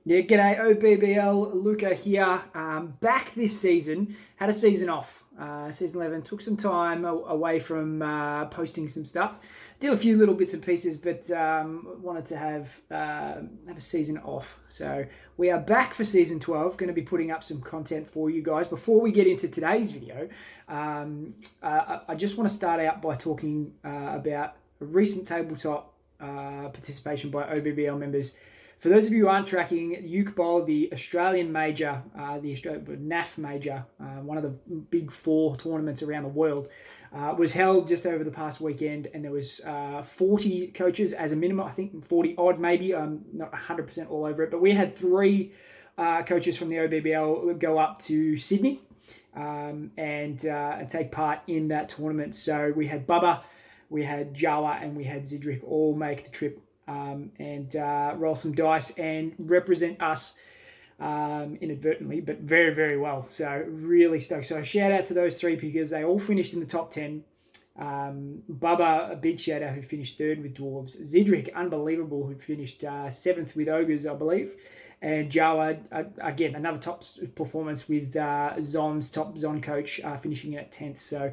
Yeah, g'day OBBL, Luca here. Back this season, had a season off. Season 11, took some time away from posting some stuff. Did a few little bits and pieces, but wanted to have a season off. So we are back for season 12. Going to be putting up some content for you guys. Before we get into today's video, I just want to start out by talking about a recent tabletop participation by OBBL members. For those of you who aren't tracking, UKBOL, the Australian major, the NAF major, one of the big four tournaments around the world, was held just over the past weekend, and there was 40 coaches as a minimum. I think 40 odd maybe. I'm not 100% all over it, but we had three coaches from the OBBL go up to Sydney and take part in that tournament. So we had Bubba, we had Jawa, and we had Zidric all make the trip and roll some dice and represent us inadvertently, but very, very well. So really stoked. So a shout out to those three because they all finished in the top 10. Bubba, a big shout out, who finished third with Dwarves. Zidric, unbelievable, who finished seventh with Ogres, I believe. And Jawa, again, another top performance with Zon's top Zon coach finishing in at 10th. So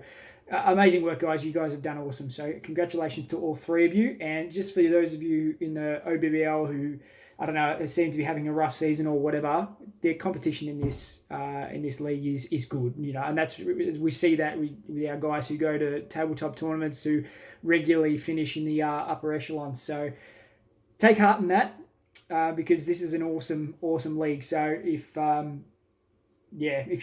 amazing work, guys. You guys have done awesome. So congratulations to all three of you. And just for those of you in the OBBL who, I don't know, seem to be having a rough season or whatever, their competition in this league is good, you know. And that's, we see that with our guys who go to tabletop tournaments who regularly finish in the upper echelons. So take heart in that because this is an awesome league. So if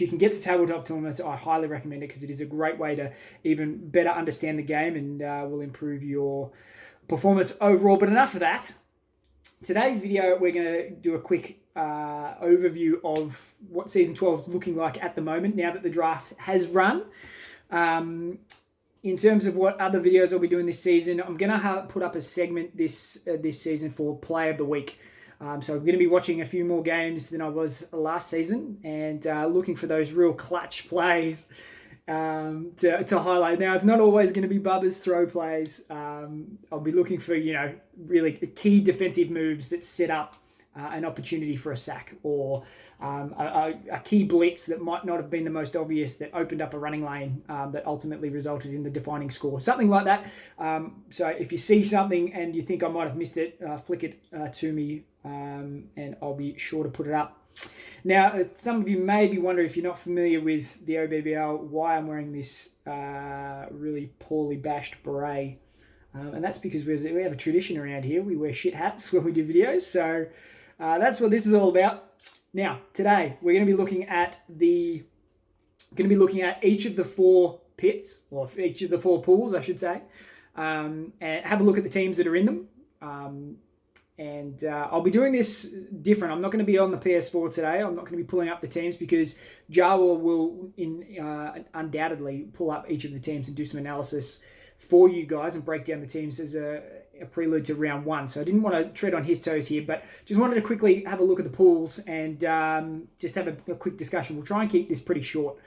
you can get to tabletop tournaments, I highly recommend it because it is a great way to even better understand the game and will improve your performance overall. But enough of that. Today's video, we're going to do a quick overview of what Season 12 is looking like at the moment now that the draft has run. In terms of what other videos I'll be doing this season, I'm going to put up a segment this season for Play of the Week. So I'm going to be watching a few more games than I was last season and looking for those real clutch plays to highlight. Now, it's not always going to be Bubba's throw plays. I'll be looking for, really key defensive moves that set up an opportunity for a sack or a key blitz that might not have been the most obvious that opened up a running lane that ultimately resulted in the defining score. Something like that. So if you see something and you think I might have missed it, flick it to me and I'll be sure to put it up. Now, some of you may be wondering, if you're not familiar with the OBBL, why I'm wearing this really poorly bashed beret. And that's because we have a tradition around here. We wear shit hats when we do videos. So that's what this is all about. Now, today we're going to be looking at each of the four pits, or each of the four pools, I should say, and have a look at the teams that are in them. And I'll be doing this different. I'm not going to be on the PS4 today. I'm not going to be pulling up the teams because Jawa will undoubtedly pull up each of the teams and do some analysis for you guys and break down the teams as a prelude to round one. So I didn't want to tread on his toes here, but just wanted to quickly have a look at the pools and just have a quick discussion. We'll try and keep this pretty short.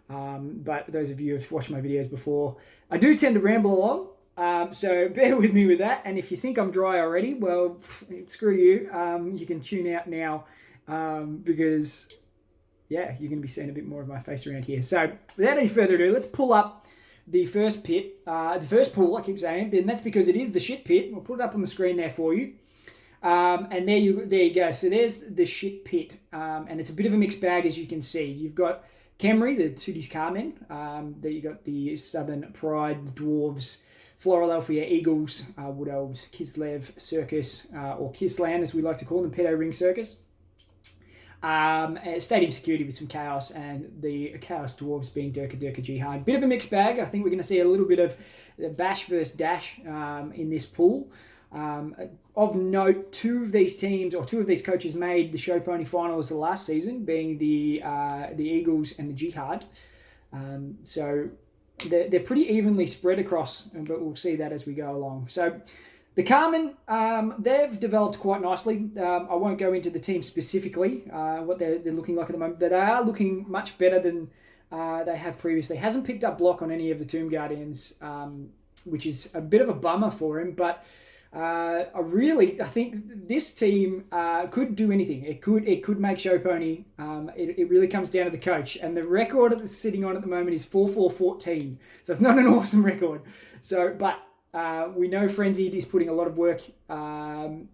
But those of you who have watched my videos before, I do tend to ramble along. So bear with me with that. And if you think I'm dry already, well, screw you. You can tune out now because, yeah, you're going to be seeing a bit more of my face around here. So without any further ado, let's pull up the first pit, the first pool, I keep saying, and that's because it is the shit pit. We'll put it up on the screen there for you. And there you go. So there's the shit pit. And it's a bit of a mixed bag, as you can see. You've got Camry, the Tooties Carmen. There you got the Southern Pride, the Dwarves, Philadelphia Eagles, Wood Elves, Kislev Circus, or Kisland as we like to call them, Pedo Ring Circus. Stadium Security with some Chaos, and the Chaos Dwarves being Durka Jihad. Bit of a mixed bag. I think we're going to see a little bit of bash versus dash in this pool. Of note, two of these coaches made the Show Pony finals the last season, being the Eagles and the Jihad. So they're pretty evenly spread across, but we'll see that as we go along. So the Carmen, they've developed quite nicely. I won't go into the team specifically, what they're looking like at the moment, but they are looking much better than they have previously. Hasn't picked up block on any of the Tomb Guardians, which is a bit of a bummer for him, but I think this team could do anything. It could make Show Pony. It really comes down to the coach. And the record it's sitting on at the moment is 4-4-14. So it's not an awesome record. So, but we know Frenzied is putting a lot of work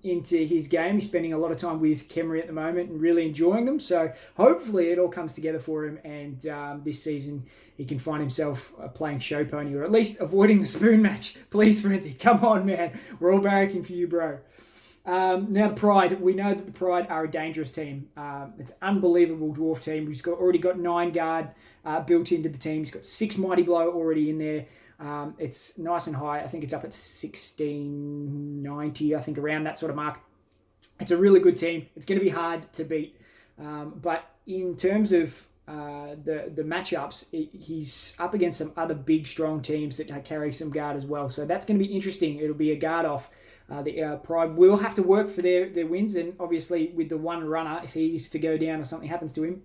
into his game. He's spending a lot of time with Kemery at the moment and really enjoying them. So hopefully it all comes together for him. And this season he can find himself playing Show Pony, or at least avoiding the spoon match. Please, Frenzy, come on, man. We're all barracking for you, bro. Now, the Pride. We know that the Pride are a dangerous team. It's an unbelievable dwarf team. We've already got 9 guard built into the team. He's got 6 Mighty Blow already in there. It's nice and high. I think it's up at 1690, I think, around that sort of mark. It's a really good team. It's going to be hard to beat. But in terms of the matchups, he's up against some other big, strong teams that carry some guard as well. So that's going to be interesting. It'll be a guard off. The Pride will have to work for their wins. And obviously with the one runner, if he's to go down or something happens to him,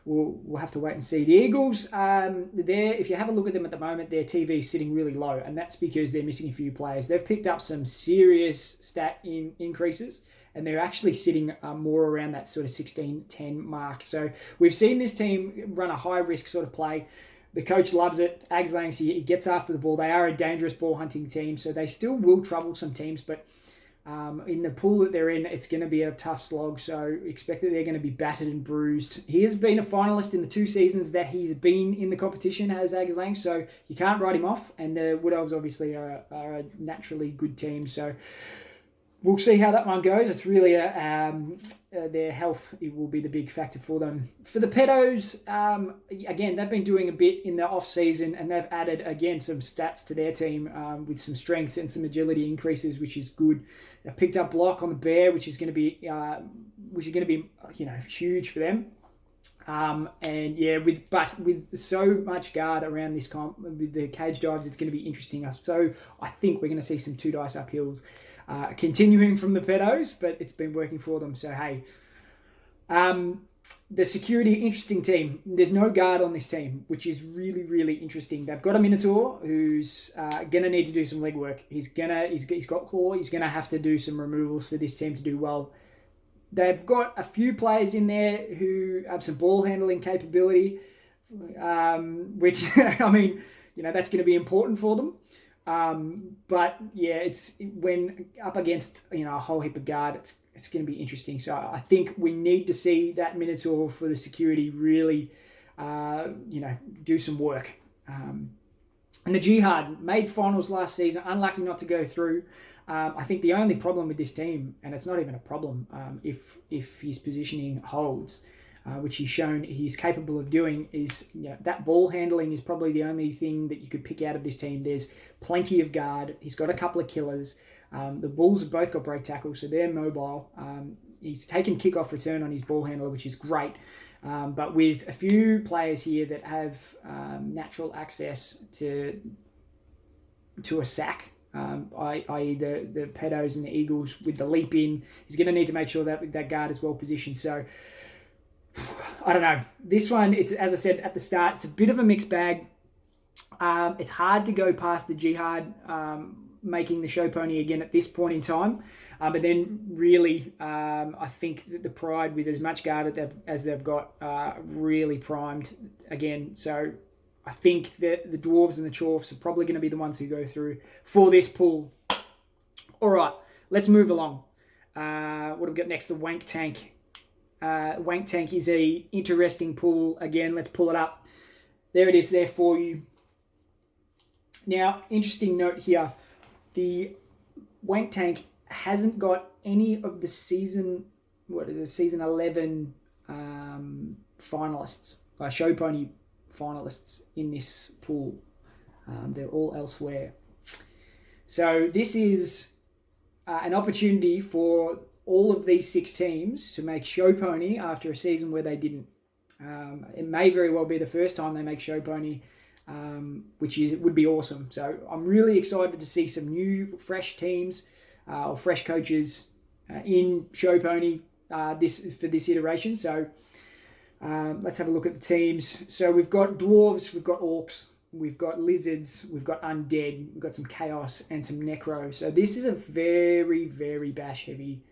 we'll have to wait and see. The Eagles, if you have a look at them at the moment, their TV is sitting really low, and that's because they're missing a few players. They've picked up some serious stat increases, and they're actually sitting more around that sort of 16-10 mark. So we've seen this team run a high-risk sort of play. The coach loves it. Ags Langs, he gets after the ball. They are a dangerous ball-hunting team, so they still will trouble some teams, but in the pool that they're in, it's going to be a tough slog, so expect that they're going to be battered and bruised. He has been a finalist in the 2 seasons that he's been in the competition as Ags Lang, so you can't write him off, and the Wood Elves obviously are a naturally good team, so we'll see how that one goes. It's really their health. It will be the big factor for them. For the Pedos, again, they've been doing a bit in the off season, and they've added again some stats to their team with some strength and some agility increases, which is good. They picked up block on the Bear, which is going to be huge for them. And yeah, with so much guard around this comp, with the cage dives, it's going to be interesting. So I think we're going to see some 2 dice uphills. Continuing from the Pedos, but it's been working for them. So, hey, the security, interesting team. There's no guard on this team, which is really, really interesting. They've got a Minotaur who's going to need to do some legwork. He's got claw. He's going to have to do some removals for this team to do well. They've got a few players in there who have some ball handling capability, which, I mean, that's going to be important for them. But yeah, it's when up against a whole heap of guard, it's going to be interesting. So I think we need to see that Minotaur for the security really do some work. And the Jihad made finals last season, unlucky not to go through. I think the only problem with this team, and it's not even a problem if his positioning holds, which he's shown he's capable of doing, is that ball handling is probably the only thing that you could pick out of this team. There's plenty of guard. He's got a couple of killers. The Bulls have both got break tackles, so they're mobile. He's taken kickoff return on his ball handler, which is great. But with a few players here that have natural access to a sack, i.e. the Pedos and the Eagles with the leap in, he's going to need to make sure that guard is well positioned. So I don't know. This one, it's, as I said at the start, it's a bit of a mixed bag. It's hard to go past the Jihad making the Show Pony again at this point in time. But then really, I think that the Pride, with as much guard as they've got, really primed again. So I think that the Dwarves and the Chorfs are probably going to be the ones who go through for this pool. All right, let's move along. What have we got next? The Wank Tank. Wank Tank is a interesting pool. Again, let's pull it up. There it is there for you. Now, interesting note here. The Wank Tank hasn't got any of the season 11 finalists, Show Pony finalists in this pool. They're all elsewhere. So this is an opportunity for all of these 6 teams to make Show Pony after a season where they didn't. It may very well be the first time they make Show Pony, which would be awesome. So I'm really excited to see some new, fresh teams or fresh coaches in Show Pony for this iteration. So let's have a look at the teams. So we've got Dwarves, we've got Orcs, we've got lizards, we've got undead, we've got some chaos and some necro. So this is a very, very bash heavy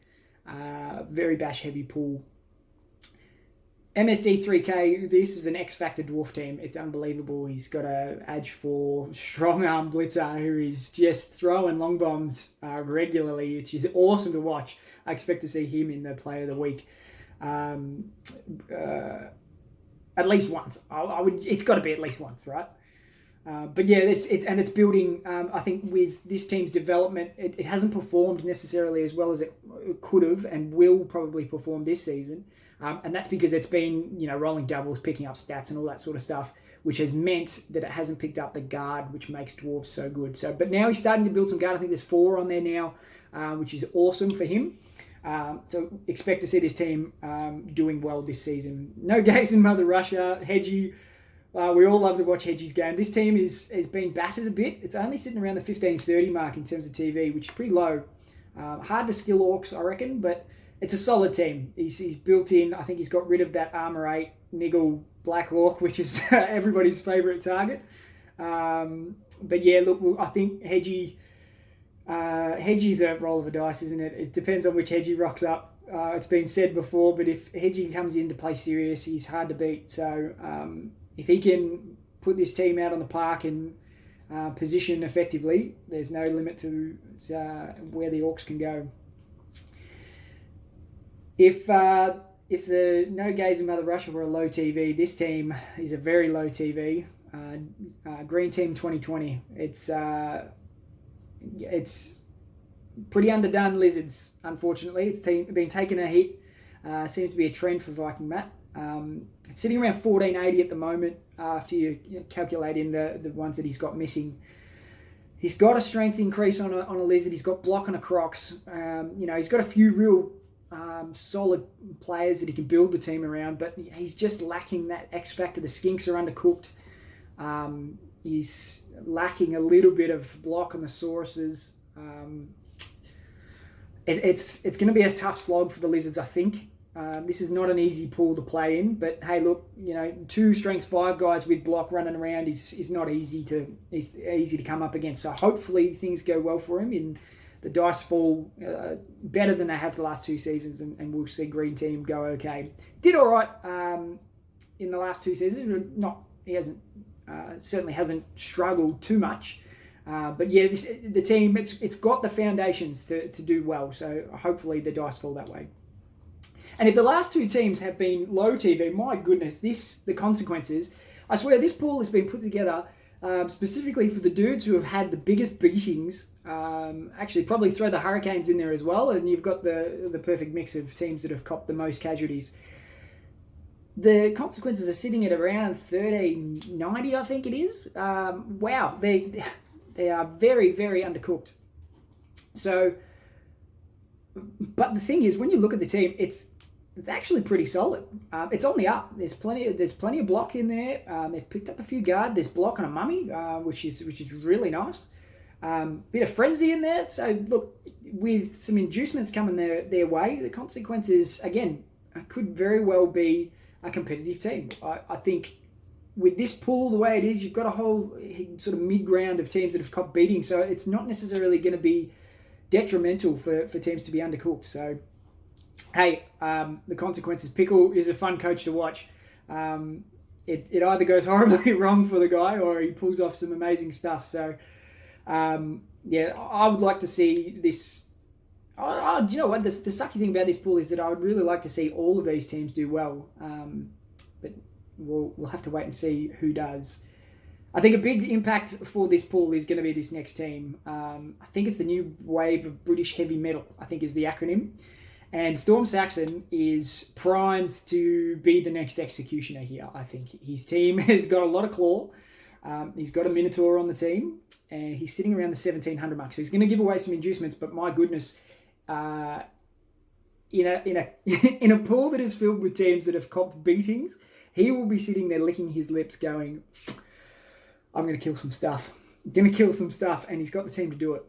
pool. MSD 3K, this is an X Factor dwarf team. It's unbelievable. He's got a Edge 4 strong arm blitzer who is just throwing long bombs regularly, which is awesome to watch. I expect to see him in the Player of the Week at least once. It's got to be at least once, right? But yeah, it's building. I think with this team's development, it hasn't performed necessarily as well as it could have, and will probably perform this season. And that's because it's been, rolling doubles, picking up stats and all that sort of stuff, which has meant that it hasn't picked up the guard, which makes dwarves so good. But now he's starting to build some guard. I think there's 4 on there now, which is awesome for him. So expect to see this team doing well this season. No gays in Mother Russia. Hedgie, we all love to watch Hedgie's game. This team is been battered a bit. It's only sitting around the 15-30 mark in terms of TV, which is pretty low. Hard to skill orcs, I reckon, but it's a solid team. He's built in. I think he's got rid of that Armor 8 Niggle Black Orc, which is everybody's favourite target. But yeah, look, I think Hedgie's a roll of a dice, isn't it? It depends on which Hedgie rocks up. It's been said before, but if Hedgie comes in to play serious, he's hard to beat. So if he can put this team out on the park and position effectively, there's no limit to where the Orcs can go. If the No Gays in Mother Russia were a low TV, this team is a very low TV. Green Team 2020. It's pretty underdone lizards, unfortunately. It's been taking a hit. Seems to be a trend for Viking Matt. It's sitting around 1480 at the moment after you calculate in the ones that he's got missing. He's got a strength increase on a lizard. He's got block on a Crocs. He's got a few real solid players that he can build the team around, but he's just lacking that X factor. The skinks are undercooked. He's lacking a little bit of block on the Sauruses. It's going to be a tough slog for the lizards, I think. This is not an easy pool to play in, but hey, look, 2 strength 5 guys with block running around is not easy to come up against. So hopefully things go well for him in the dice fall better than they have the last 2 seasons, and we'll see Green Team go okay. Did all right in the last 2 seasons. He certainly hasn't struggled too much. But yeah, the team, it's got the foundations to do well. So hopefully the dice fall that way. And if the last 2 teams have been low TV, my goodness, the consequences. I swear this pool has been put together specifically for the dudes who have had the biggest beatings. Actually, probably throw the Hurricanes in there as well, and you've got the perfect mix of teams that have copped the most casualties. The consequences are sitting at around 1390, I think it is. Wow, they are very, very undercooked. So, but the thing is, when you look at the team, it's actually pretty solid. It's on the up. There's plenty of block in there. They've picked up a few guard. There's block on a mummy, which is really nice. Bit of frenzy in there. So look, with some inducements coming their way, the consequences again could very well be a competitive team. I think with this pool the way it is, you've got a whole sort of mid-ground of teams that have copped beating. So it's not necessarily going to be detrimental for teams to be undercooked. So hey, the consequences. Pickle is a fun coach to watch. It either goes horribly wrong for the guy or he pulls off some amazing stuff. So yeah, I would like to see this. Do you know what? The sucky thing about this pool is that I would really like to see all of these teams do well. But we'll have to wait and see who does. I think a big impact for this pool is going to be this next team. I think it's the new wave of British heavy metal, I think is the acronym. And Storm Saxon is primed to be the next executioner here, I think. His team has got a lot of claw. He's got a Minotaur on the team, and he's sitting around the 1700 mark. So he's going to give away some inducements, but my goodness, in a pool that is filled with teams that have copped beatings, he will be sitting there licking his lips going, I'm going to kill some stuff. And he's got the team to do it.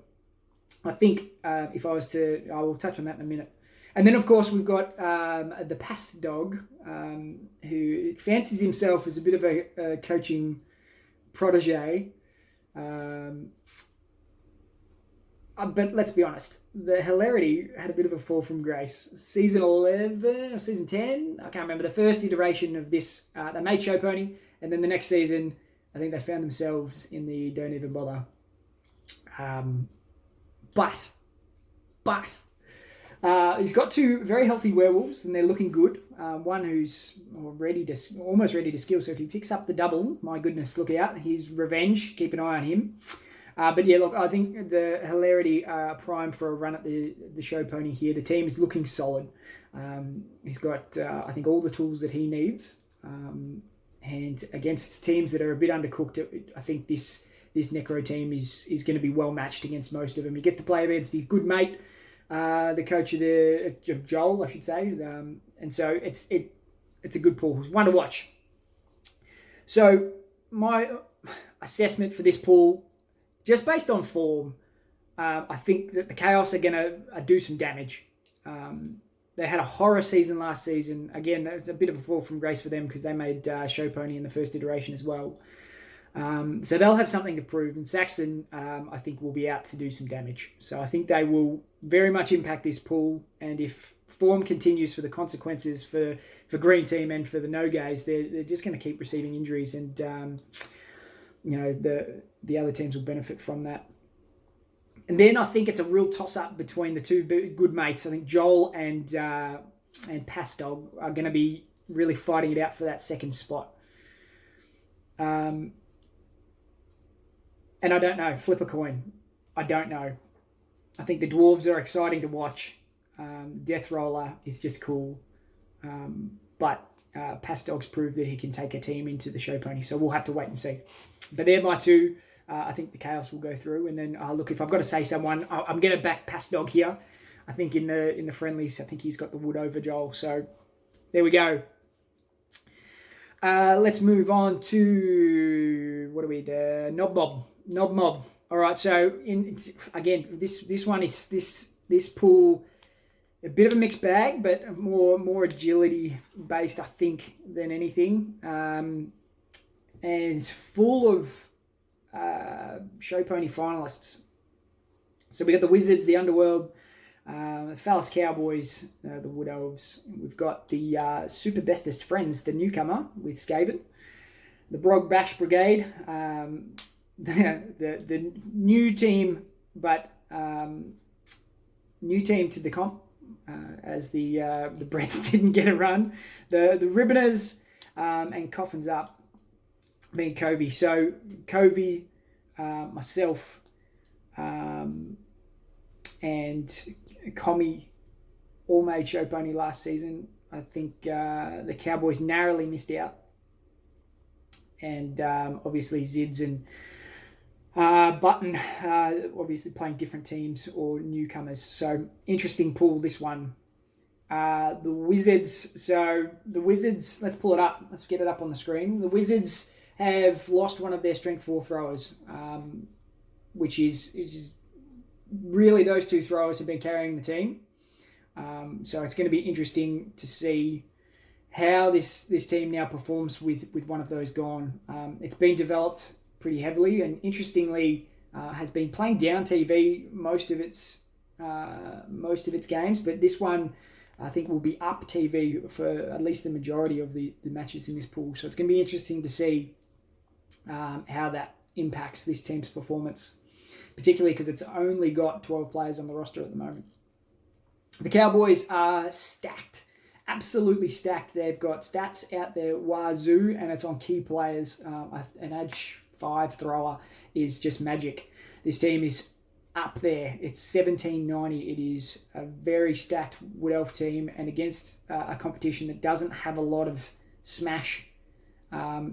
I think I will touch on that in a minute. And then, of course, we've got the Pass Dog, who fancies himself as a bit of a coaching protege. But let's be honest, the hilarity had a bit of a fall from grace. Season 11 or season 10, I can't remember, the first iteration of this, they made Show Pony, and then the next season, I think they found themselves in the Don't Even Bother. But he's got two very healthy werewolves, and they're looking good. One who's almost ready to skill, so if he picks up the double, my goodness, look out. His revenge, keep an eye on him. But yeah, look, I think the hilarity are primed for a run at the Show Pony here. The team is looking solid. He's got, I think, all the tools that he needs. And against teams that are a bit undercooked, I think this Necro team is going to be well matched against most of them. He gets to play against his good mate, the coach of Joel, I should say. And so it's a good pool. It's one to watch. So my assessment for this pool, just based on form, I think that the Chaos are going to do some damage. They had a horror season last season. Again, that was a bit of a fall from grace for them because they made Show Pony in the first iteration as well. So they'll have something to prove. And Saxon, I think, will be out to do some damage. So I think they will very much impact this pool. And if form continues for the consequences for Green Team and for the No-Gays, they're just going to keep receiving injuries. And, the other teams will benefit from that. And then I think it's a real toss-up between the two good mates. I think Joel and Pastog are going to be really fighting it out for that second spot. And I don't know. Flip a coin. I don't know. I think the Dwarves are exciting to watch. Death Roller is just cool. But Pastog's proved that he can take a team into the Show Pony. So we'll have to wait and see. But they're my two. I think the Chaos will go through. And then, look, if I've got to say someone, I'm going to back Pastog here. I think in the friendlies, I think he's got the wood over Joel. So there we go. Let's move on to, the Knob Mob. All right, so this one is this pool, a bit of a mixed bag, but more agility based, I think, than anything. And it's full of Show Pony finalists. So we got the Wizards, the Underworld, the Phallus Cowboys, the Wood Elves. We've got the Super Bestest Friends, the newcomer with Skaven, the Brog Bash Brigade, the new team, but new team to the comp, as the Bretts didn't get a run. The Ribboners and Coffins Up being Covey. So Covey, myself, and Commy all made Show Pony last season. I think the Cowboys narrowly missed out. And obviously Zids and Button obviously playing different teams or newcomers. So interesting pool, this one. The Wizards. So the Wizards, let's pull it up. Let's get it up on the screen. The Wizards have lost one of their strength 4 throwers, which is really those two throwers have been carrying the team. So it's going to be interesting to see how this team now performs with one of those gone. It's been developed pretty heavily and interestingly has been playing down TV most of its games, but this one I think will be up TV for at least the majority of the matches in this pool. So it's going to be interesting to see how that impacts this team's performance, particularly because it's only got 12 players on the roster at the moment. The Cowboys are stacked, absolutely stacked. They've got stats out there wazoo, and it's on key players. An Edge 5 thrower is just magic. This team is up there. It's 1790. It is a very stacked Wood Elf team, and against a competition that doesn't have a lot of smash,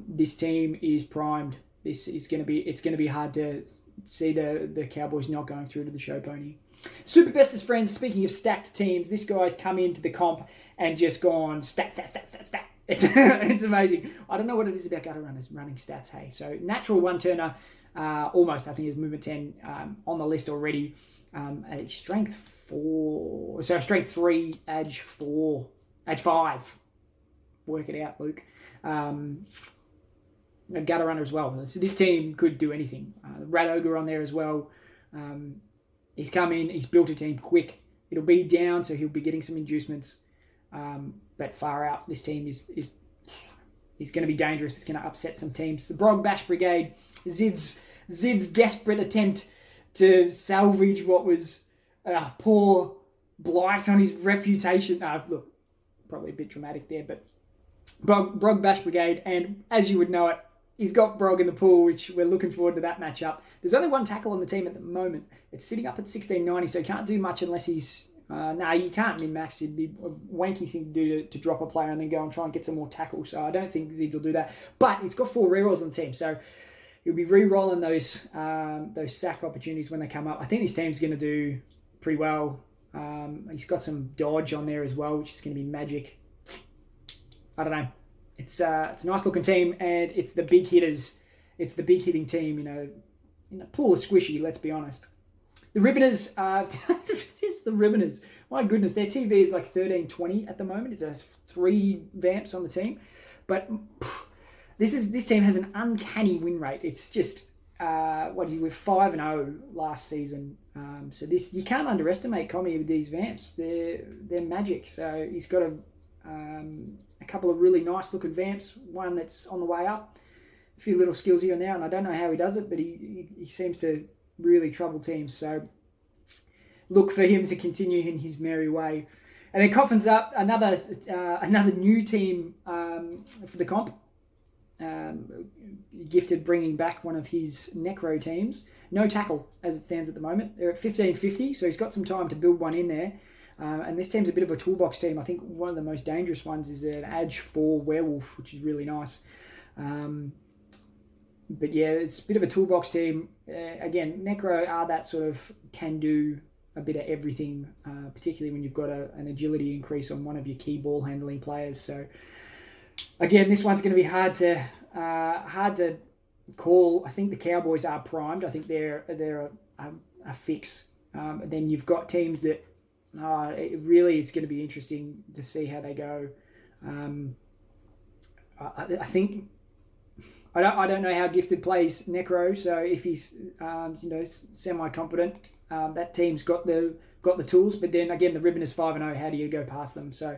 this team is primed. It's going to be hard to see the Cowboys not going through to the Show Pony. Super Bestest Friends, speaking of stacked teams, this guy's come into the comp and just gone stat. It's amazing. I don't know what it is about gutter runners running stats, hey. So natural one-turner, almost, I think, is movement 10 on the list already. A strength 4, so strength 3, edge 4, edge 5. Work it out, Luke. a gutter runner as well. So this team could do anything. Rat Ogre on there as well. He's come in. He's built a team quick. It'll be down, so he'll be getting some inducements. But far out, this team is going to be dangerous. It's going to upset some teams. The Brog Bash Brigade, Zid's desperate attempt to salvage what was a poor blight on his reputation. Look, probably a bit dramatic there, but Brog Bash Brigade, and as you would know it, he's got Brog in the pool, which we're looking forward to that matchup. There's only one tackle on the team at the moment. It's sitting up at 1690, so he can't do much unless he's... you can't min-max. It'd be a wanky thing to do to drop a player and then go and try and get some more tackles. So I don't think Zids will do that. But it's got 4 rerolls on the team, so he'll be re-rolling those sack opportunities when they come up. I think this team's going to do pretty well. He's got some dodge on there as well, which is going to be magic. I don't know. It's a nice looking team, and it's the big hitters. It's the big hitting team, in a pool of squishy, let's be honest. The Ribboners, it's the Ribboners. My goodness, their TV is like 1320 at the moment. It has 3 vamps on the team. But this team has an uncanny win rate. It's just, we're 5-0 last season. So you can't underestimate Comey with these vamps. They're magic. So he's got a couple of really nice looking vamps. One that's on the way up. A few little skills here and there, and I don't know how he does it, but he seems to really trouble teams. So look for him to continue in his merry way. And then Coffin's up, another new team for the comp. Gifted bringing back one of his Necro teams. No tackle as it stands at the moment. They're at 1550, so he's got some time to build one in there. And this team's a bit of a toolbox team. I think one of the most dangerous ones is an Edge 4 Werewolf, which is really nice. But yeah, it's a bit of a toolbox team. Again, Necro are that sort of can do a bit of everything, particularly when you've got an agility increase on one of your key ball handling players. So again, this one's going to be hard to call. I think the Cowboys are primed. I think they're a fix. Then you've got teams that it's going to be interesting to see how they go. I think. I don't know how Gifted plays Necro, so if he's semi-competent, that team's got the tools. But then again, the Ribbon is 5-0. How do you go past them? So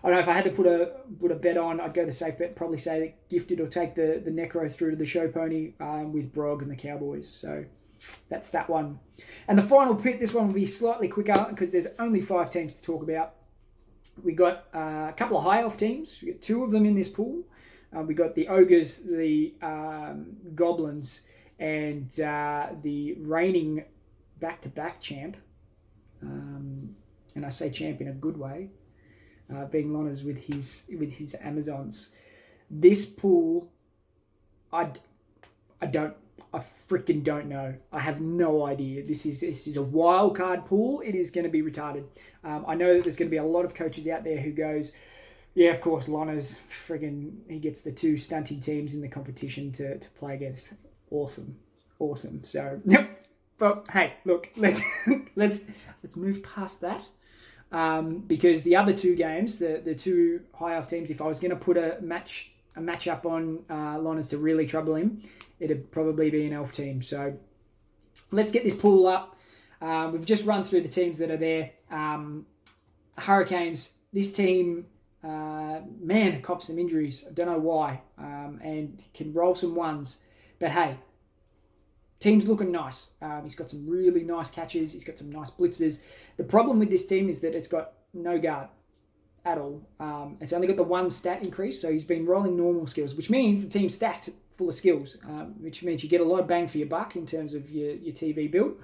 I don't know if I had to put a bet on. I'd go the safe bet. Probably say that Gifted will take the Necro through to the show pony with Brog and the Cowboys. So that's that one. And the final pit. This one will be slightly quicker because there's only 5 teams to talk about. We got a couple of high elf teams. We got 2 of them in this pool. We got the Ogres, the Goblins, and the reigning back-to-back champ. And I say champ in a good way, being Lonners with his Amazons. This pool, I freaking don't know. I have no idea. This is a wild card pool. It is going to be retarded. I know that there's going to be a lot of coaches out there who goes, yeah, of course, Lonners, he gets the 2 stunty teams in the competition to play against. Awesome. So, but hey, look, let's move past that. Because the other 2 games, the 2 high elf teams, if I was going to put a match up on Lonners to really trouble him, it'd probably be an elf team. So let's get this pool up. We've just run through the teams that are there. Hurricanes, this team... it copped some injuries. I don't know why. And can roll some ones. But hey, team's looking nice. He's got some really nice catches. He's got some nice blitzers. The problem with this team is that it's got no guard at all. It's only got the 1 stat increase, so he's been rolling normal skills, which means the team's stacked full of skills, which means you get a lot of bang for your buck in terms of your TV build.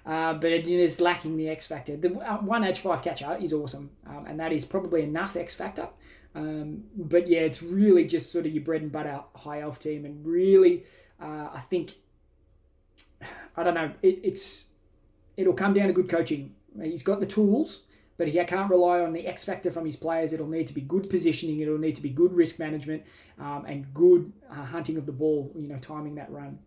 But it is lacking the X factor. The 1 H5 catcher is awesome, and that is probably enough X factor. But yeah, it's really just sort of your bread and butter high elf team, and really, I think, I don't know, it'll come down to good coaching. He's got the tools, but he can't rely on the X factor from his players. It'll need to be good positioning. It'll need to be good risk management, and good hunting of the ball. Timing that run.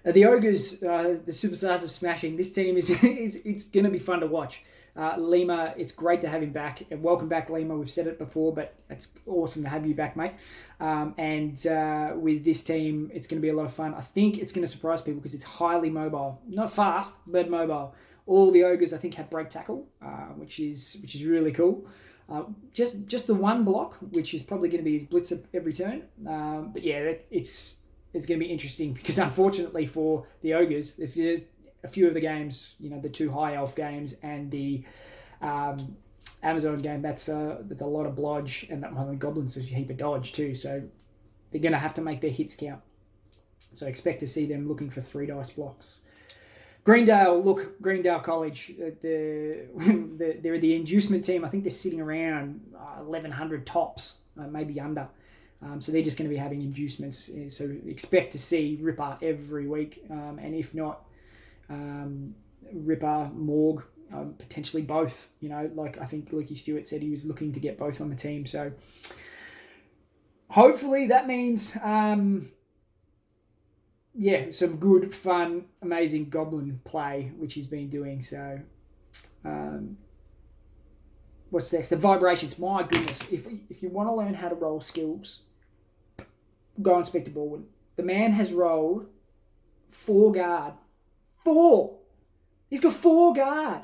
The Ogres, the superstars of smashing. This team it's going to be fun to watch. Lima, it's great to have him back. And welcome back, Lima. We've said it before, but it's awesome to have you back, mate. With this team, it's going to be a lot of fun. I think it's going to surprise people because it's highly mobile. Not fast, but mobile. All the Ogres, I think, have break tackle, which is really cool. Just the one block, which is probably going to be his blitzer every turn. But yeah, it's going to be interesting because unfortunately for the Ogres, there's a few of the games, the 2 high elf games and the Amazon game, that's a lot of blodge, and that one of the goblins is a heap of dodge too. So they're going to have to make their hits count. So expect to see them looking for 3 dice blocks. Greendale College, they're the inducement team. I think they're sitting around 1,100 tops, maybe under. So they're just going to be having inducements. So expect to see Ripper every week. And if not, Ripper, Morg, potentially both. Like I think Lukey Stewart said he was looking to get both on the team. So hopefully that means... some good, fun, amazing goblin play, which he's been doing. So, what's next? The vibrations. My goodness. If you want to learn how to roll skills, go and speak to Baldwin. The man has rolled 4 guard. 4! He's got 4 guard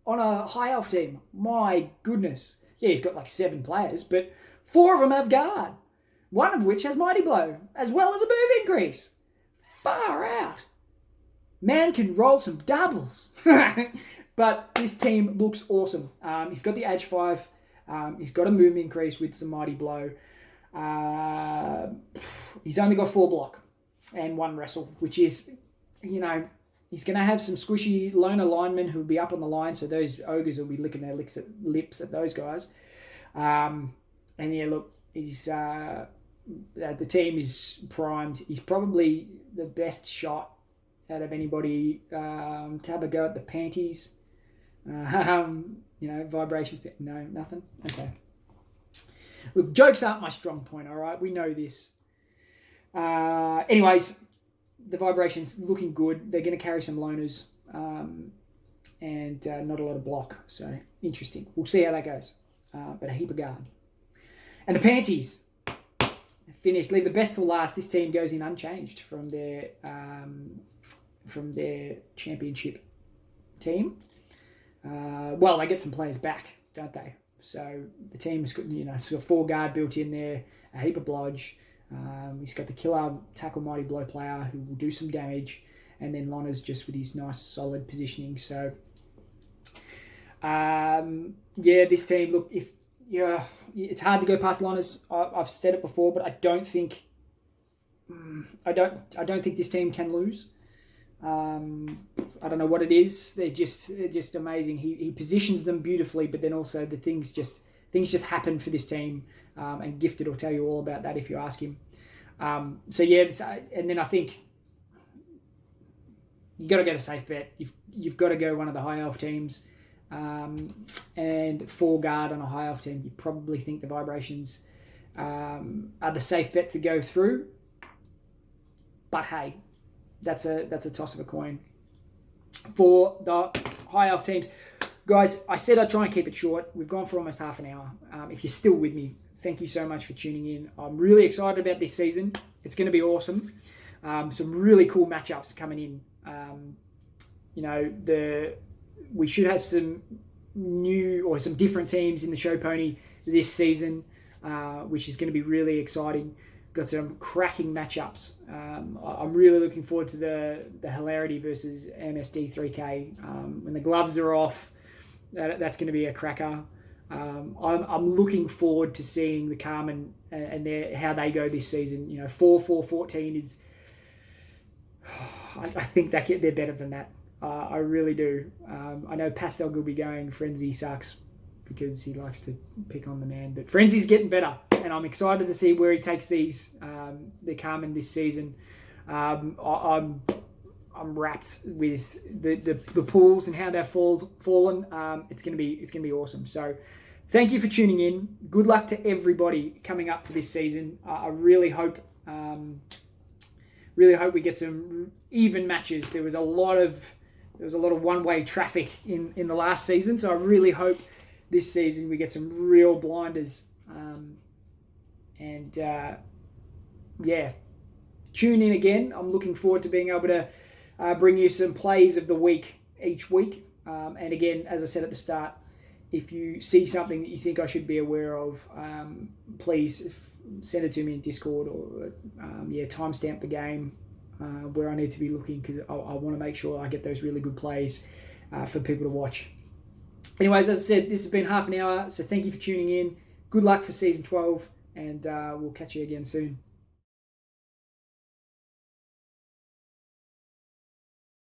on a high elf team. My goodness. Yeah, he's got like 7 players, but 4 of them have guard. One of which has Mighty Blow, as well as a move increase. Far out. Man can roll some doubles. But this team looks awesome. He's got the Edge 5. He's got a move increase with some Mighty Blow. He's only got 4 block and 1 wrestle, which is, he's going to have some squishy loner linemen who will be up on the line, so those Ogres will be licking their lips at those guys. And yeah, look, he's... the team is primed. He's probably the best shot out of anybody to have a go at the panties. Vibrations. No, nothing. Okay. Look, jokes aren't my strong point. All right, we know this. Anyways, the vibrations looking good. They're going to carry some loners and not a lot of block. So interesting. We'll see how that goes. But a heap of guard. And the panties. Finished. Leave the best till last. This team goes in unchanged from their championship team. They get some players back, don't they? So the team's got it's got 4 guard built in there, a heap of blodge. He's got the killer tackle Mighty Blow player who will do some damage, and then Lona's just with his nice solid positioning. So this team, look, it's hard to go past Lonas. I've said it before, but I don't think this team can lose. I don't know what it is. They're just amazing. He positions them beautifully, but then also the things just happen for this team. And Gifted will tell you all about that if you ask him. And then I think you got to go to safe bet. You've got to go one of the high elf teams. And 4 guard on a high elf team, you probably think the vibrations are the safe bet to go through. But hey, that's a toss of a coin. For the high elf teams, guys, I said I'd try and keep it short. We've gone for almost half an hour. If you're still with me, thank you so much for tuning in. I'm really excited about this season. It's going to be awesome. Some really cool matchups coming in. We should have some new or some different teams in the show pony this season, which is going to be really exciting. Got some cracking matchups. I'm really looking forward to the hilarity versus MSD 3K. When the gloves are off, that's going to be a cracker. I'm looking forward to seeing the Carmen and how they go this season. 4-4-14 is... I think they're better than that. I really do. I know Pastel will be going Frenzy sucks because he likes to pick on the man, but Frenzy's getting better, and I'm excited to see where he takes the Carmen this season. I'm wrapped with the pools and how they've fallen. It's gonna be awesome. So thank you for tuning in. Good luck to everybody coming up for this season. I really hope we get some even matches. There was a lot of there was a lot of one-way traffic in the last season. So I really hope this season we get some real blinders. Tune in again. I'm looking forward to being able to bring you some plays of the week each week. And again, as I said at the start, if you see something that you think I should be aware of, please send it to me in Discord or timestamp the game where I need to be looking, because I want to make sure I get those really good plays for people to watch. Anyways, as I said, this has been half an hour, so thank you for tuning in. Good luck for Season 12, and we'll catch you again soon.